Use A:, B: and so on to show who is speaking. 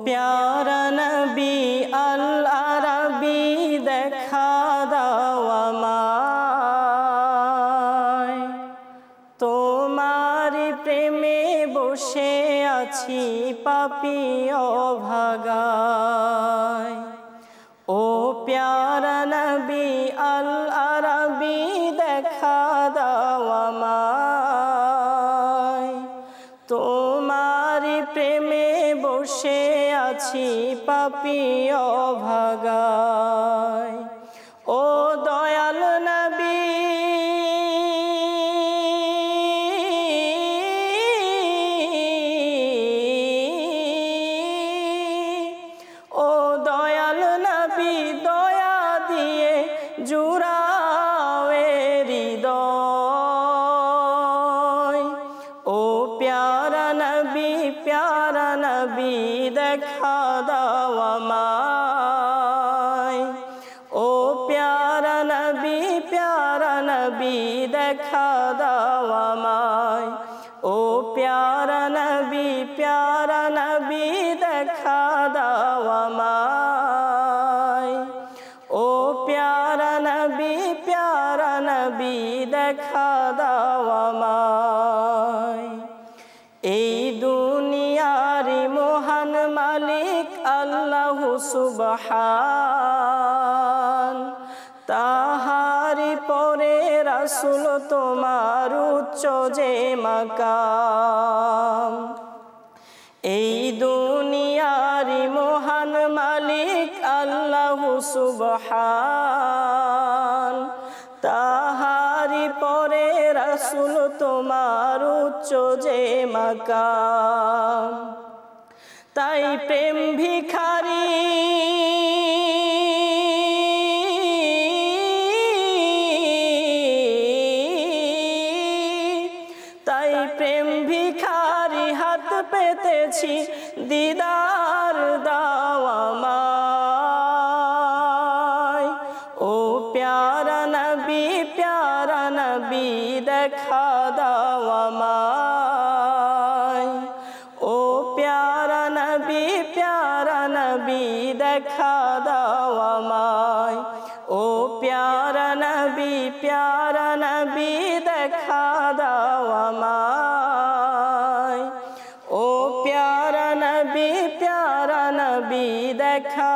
A: প্যারা নবী আল আরবি দেখা দাও আমায়, তোমার প্রেমে বসে আছি পাপী অভাগায়। ও প্যারা নবী আল আরবি দেখা দাও আমায়, তোমার প্রেমে বসে আছি পাপী অভাগায়। ও দয়াল নবী ও দয়াল নবী দয়া দিয়ে জুড়াও হৃদয়। ও প্যারা নবী দেখা দাও আমায়, ও প্যারা নবী দেখা দাও আমায়। ও প্যারা নবী দেখা দাও আমায়। ও প্যারা নবী দেখা দাও আমায়। এই দুনিয়ার মহান মালিক আল্লাহ সুবহান, তাহারি পরে রাসূল তোমার উচ্চ যে মাকাম। এই দুনিয়ার মহান মালিক আল্লাহ সুবহান, তাহারি পরে রাসূল তোমার উচ্চ যে মাকাম। তাই প্রেম ভিখারি হাত পেতেছি দিদার দাও আমায়। ও প্যারা নবী দেখা দাও আমায়। ও প্যারা নবী দেখা দাও আমায়। ও প্যারা নবী দেখা দাও আমায়। ও প্যারা নবী দেখা